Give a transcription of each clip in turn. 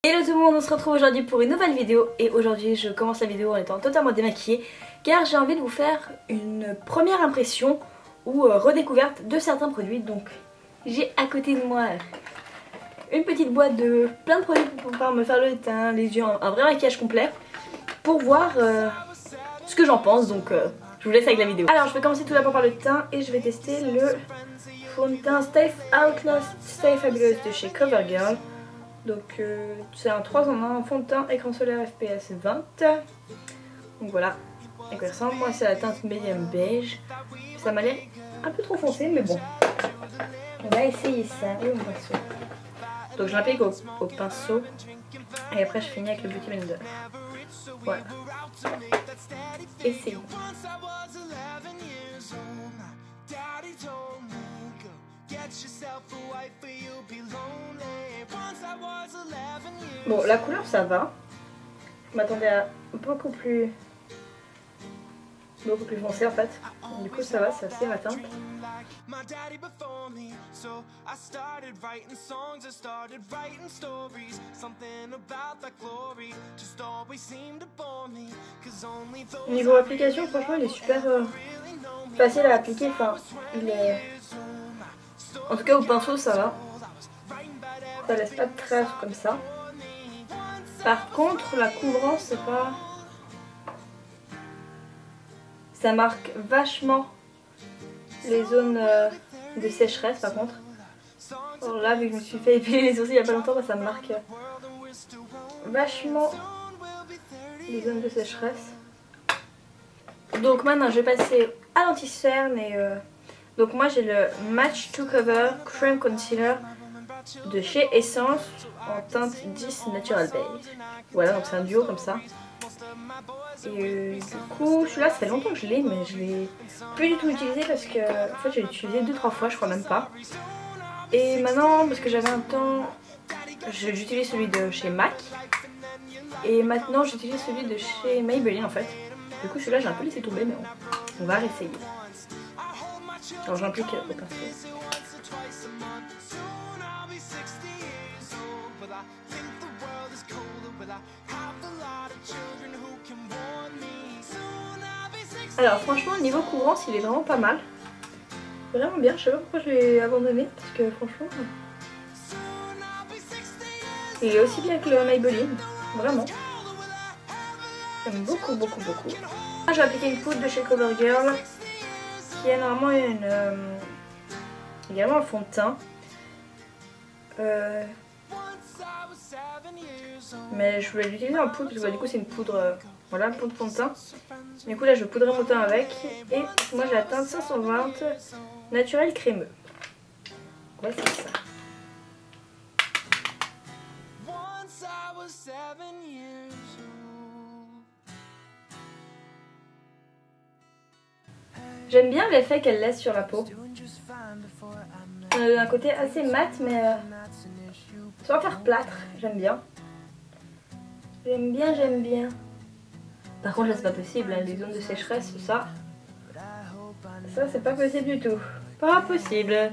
Hello tout le monde, on se retrouve aujourd'hui pour une nouvelle vidéo et aujourd'hui je commence la vidéo en étant totalement démaquillée car j'ai envie de vous faire une première impression ou redécouverte de certains produits. Donc j'ai à côté de moi une petite boîte de plein de produits pour pouvoir me faire le teint, les yeux, un vrai maquillage complet pour voir ce que j'en pense. Donc je vous laisse avec la vidéo. Alors je vais commencer tout d'abord par le teint et je vais tester le fond de teint Stay Outlast Stay Fabulous de chez CoverGirl. Donc c'est un 3 en 1, fond de teint, écran solaire FPS 20. Donc voilà à quoi il ressemble. Moi c'est la teinte medium beige. Ça m'a l'air un peu trop foncé mais bon. On va essayer ça. Et mon pinceau. Donc je l'applique au pinceau. Et après je finis avec le Beauty Blender. Voilà. Essayons. Bon, la couleur ça va. Je m'attendais à beaucoup plus foncé en fait. Du coup ça va, c'est assez matin. Niveau application, franchement il est super facile à appliquer. Enfin, il est... En tout cas au pinceau ça va. Ça laisse pas de traces comme ça. Par contre la couvrance c'est pas... Ça marque vachement les zones de sécheresse par contre. Alors là vu que je me suis fait épiler les sourcils il y a pas longtemps, bah, ça me marque vachement les zones de sécheresse. Donc maintenant je vais passer à l'anti-cerne et donc moi j'ai le Match to Cover Cream Concealer de chez Essence en teinte 10 Natural Beige. Voilà, donc c'est un duo comme ça. Et du coup celui-là ça fait longtemps que je l'ai mais je l'ai plus du tout utilisé parce que en fait j'ai utilisé 2-3 fois, je crois même pas. Et maintenant parce que j'avais un temps, j'utilise celui de chez MAC et maintenant j'utilise celui de chez Maybelline en fait. Du coup celui-là j'ai un peu laissé tomber mais on va réessayer. Alors j'implique au pinceau. Alors franchement niveau couvrance il est vraiment pas mal. Vraiment bien, je sais pas pourquoi je l'ai abandonné parce que franchement il est aussi bien que le Maybelline, vraiment. J'aime beaucoup. Je vais appliquer une poudre de chez CoverGirl qui est normalement également un fond de teint. Mais je voulais l'utiliser en poudre parce que du coup c'est une poudre, voilà, poudre fond de teint. Du coup là je vais poudrer mon teint avec et moi j'ai la teinte 520 naturel crémeux. Voici ça. J'aime bien l'effet qu'elle laisse sur la peau. Un côté assez mat mais sans faire plâtre, j'aime bien. J'aime bien. Par contre là c'est pas possible, hein, les zones de sécheresse, ça c'est pas possible du tout. Pas possible.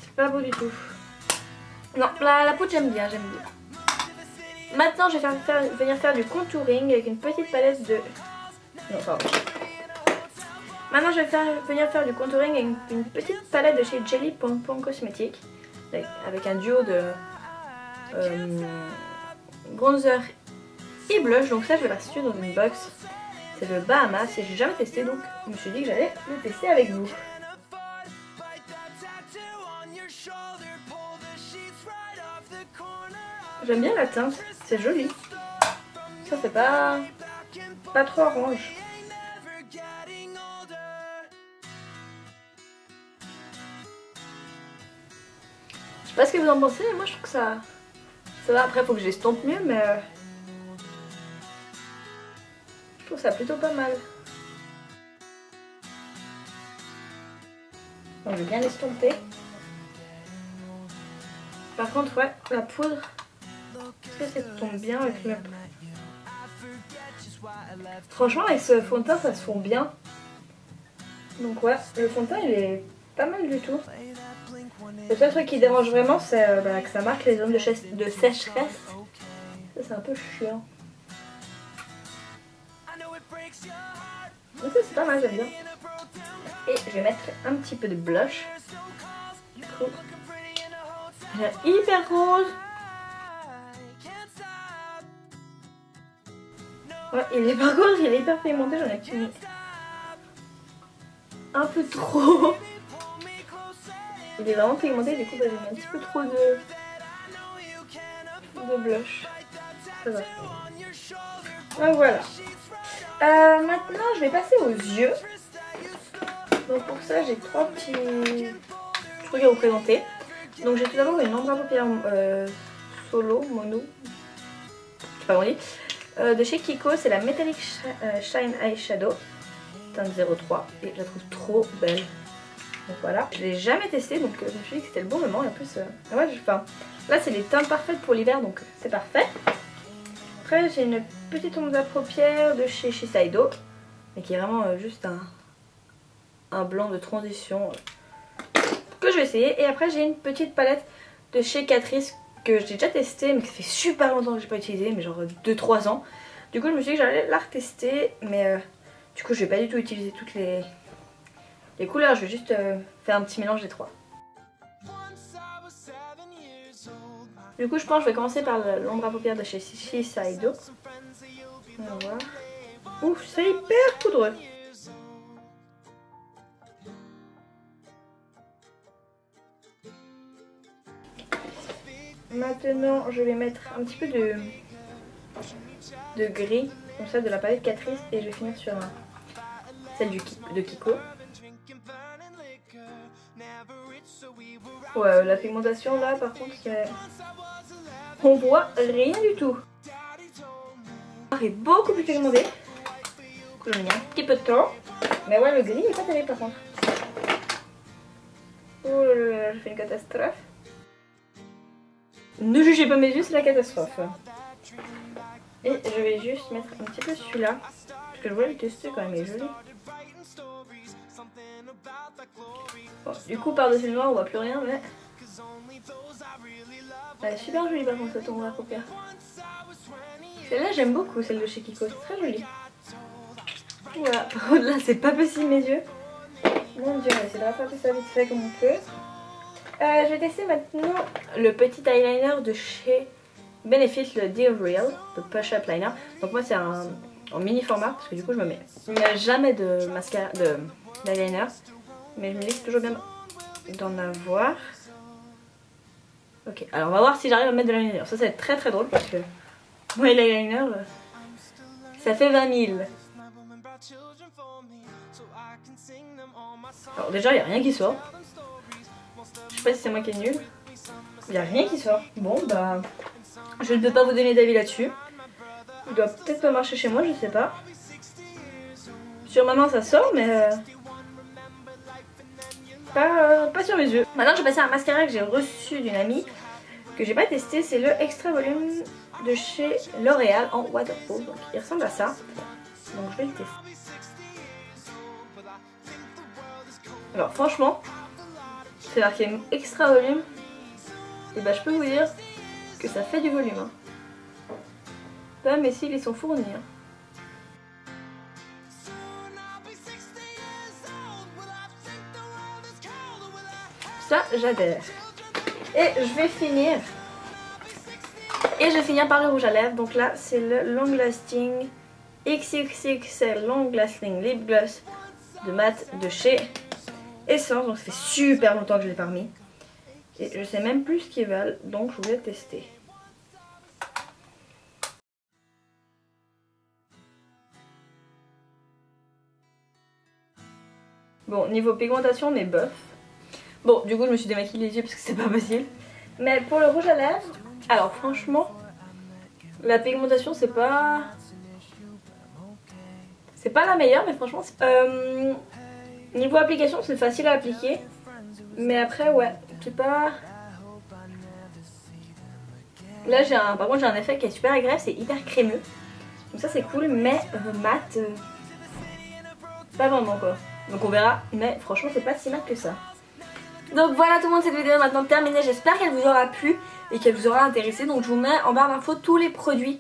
C'est pas beau du tout. Non, la poudre j'aime bien. Maintenant je vais venir faire du contouring avec une petite palette de... Non, pardon. Maintenant je vais venir faire du contouring avec une petite palette de chez Jelly Pompon Cosmétiques. Avec un duo de bronzer et blush. Donc ça je vais la situer dans une box. C'est le Bahamas et j'ai jamais testé donc je me suis dit que j'allais le tester avec vous. J'aime bien la teinte, c'est joli. Ça c'est pas trop orange. Je sais pas ce que vous en pensez, mais moi je trouve que ça va. Après faut que je l'estompe mieux mais je trouve ça plutôt pas mal. Donc je vais bien l'estomper. Par contre ouais, la poudre, est-ce que ça tombe bien avec le... Franchement avec ce fond de teint ça se fond bien. Donc ouais, le fond de teint il est pas mal du tout. Le seul truc qui dérange vraiment c'est que ça marque les zones de sécheresse Ça c'est un peu chiant. Donc ça c'est pas mal, j'aime bien. Et je vais mettre un petit peu de blush. Du coup, j'ai hyper rose. Ouais, par contre il est hyper pigmenté, j'en ai mis un peu trop. Il est vraiment pigmenté, du coup bah, j'ai mis un petit peu trop de blush. Ça va. Donc voilà. Maintenant je vais passer aux yeux. Donc pour ça j'ai 3 petits trucs à vous présenter. Donc j'ai tout d'abord une ombre à paupières solo, mono, je sais pas comment on dit, de chez Kiko, c'est la Metallic Shine Eyeshadow, teinte 03 et je la trouve trop belle. Donc voilà, je l'ai jamais testé donc je me suis dit que c'était le bon moment et en plus ouais, là c'est les teintes parfaites pour l'hiver donc c'est parfait. Après j'ai une petite ombre à paupières de chez Shiseido mais qui est vraiment juste un blanc de transition que je vais essayer. Et après j'ai une petite palette de chez Catrice que j'ai déjà testée mais que ça fait super longtemps que j'ai pas utilisé, mais genre 2-3 ans. Du coup je me suis dit que j'allais la retester mais du coup je vais pas du tout utiliser toutes les couleurs, je vais juste faire un petit mélange des trois. Du coup je pense que je vais commencer par l'ombre à paupières de chez Shiseido. On va voir. Ouf, c'est hyper poudreux. Maintenant je vais mettre un petit peu de gris, comme ça, de la palette Catrice, et je vais finir sur celle de Kiko. Ouais, la pigmentation là par contre on voit rien du tout. Elle est beaucoup plus pigmentée. Du coup j'ai mis un petit peu de temps. Mais ouais, le gris est pas terrible par contre. Oh là là, j'ai fait une catastrophe. Ne jugez pas mes yeux, c'est la catastrophe. Et je vais juste mettre un petit peu celui-là. Parce que je voulais le tester quand même, il est joli. Bon, du coup par-dessus le noir on voit plus rien mais... Elle est super jolie par contre cette ombre à paupières. Celle-là j'aime beaucoup, celle de chez Kiko, c'est très joli. Voilà, par contre là c'est pas possible mes yeux. Mon dieu, on va essayer de rattraper ça vite fait comme on peut. Je vais tester maintenant le petit eyeliner de chez Benefit, le Dear Real, le Push Up Liner. Donc moi c'est en mini format parce que du coup je me mets jamais de mascara, d'eyeliner. Mais je me dis que c'est toujours bien d'en avoir. Ok, alors on va voir si j'arrive à mettre de l'eyeliner. Ça va être très très drôle parce que moi l'eyeliner ça fait 20 000. Alors déjà il n'y a rien qui sort. Je sais pas si c'est moi qui est nul. Il n'y a rien qui sort. Bon bah je ne peux pas vous donner d'avis là-dessus. Il doit peut-être pas marcher chez moi, je sais pas. Sur ma main ça sort mais pas sur mes yeux. Maintenant je vais passer à un mascara que j'ai reçu d'une amie que j'ai pas testé, c'est le Extra Volume de chez L'Oréal en waterproof. Donc il ressemble à ça. Donc je vais le tester. Alors franchement, c'est marqué Extra Volume. Et bah je peux vous dire que ça fait du volume. Hein. Là mes cils ils sont fournis. Hein. Ça j'adhère. Et je vais finir. Par le rouge à lèvres. Donc là c'est le Long Lasting XXXL Long Lasting Lip Gloss de mat de chez Essence. Donc ça fait super longtemps que je l'ai pas remis. Et je sais même plus ce qu'ils valent. Donc je voulais tester. Bon, niveau pigmentation on est bof. Bon, du coup je me suis démaquillée les yeux parce que c'est pas possible. Mais pour le rouge à lèvres, alors franchement, la pigmentation c'est pas la meilleure, mais franchement niveau application c'est facile à appliquer. Mais après ouais, c'est pas... Là par contre j'ai un effet qui est super agréable, c'est hyper crémeux. Donc ça c'est cool, mais mat, pas vraiment quoi. Donc on verra, mais franchement c'est pas si mat que ça. Donc voilà tout le monde, cette vidéo est maintenant terminée, j'espère qu'elle vous aura plu. et qu'elle vous aura intéressé. Donc je vous mets en barre d'infos tous les produits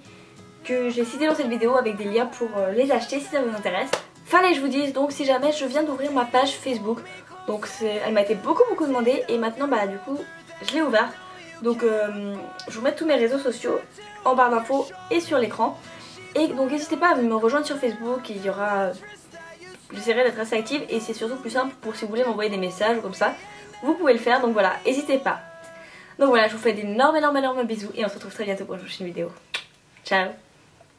que j'ai cités dans cette vidéo avec des liens pour les acheter si ça vous intéresse. Fallait que je vous dise donc si jamais je viens d'ouvrir ma page Facebook. Donc elle m'a été beaucoup demandée et maintenant bah du coup je l'ai ouverte. Donc je vous mets tous mes réseaux sociaux en barre d'infos et sur l'écran. Et donc n'hésitez pas à me rejoindre sur Facebook, il y aura... J'essaierai d'être assez active et c'est surtout plus simple pour si vous voulez m'envoyer des messages ou comme ça. Vous pouvez le faire, donc voilà, n'hésitez pas. Donc voilà, je vous fais d'énormes bisous et on se retrouve très bientôt pour une prochaine vidéo. Ciao!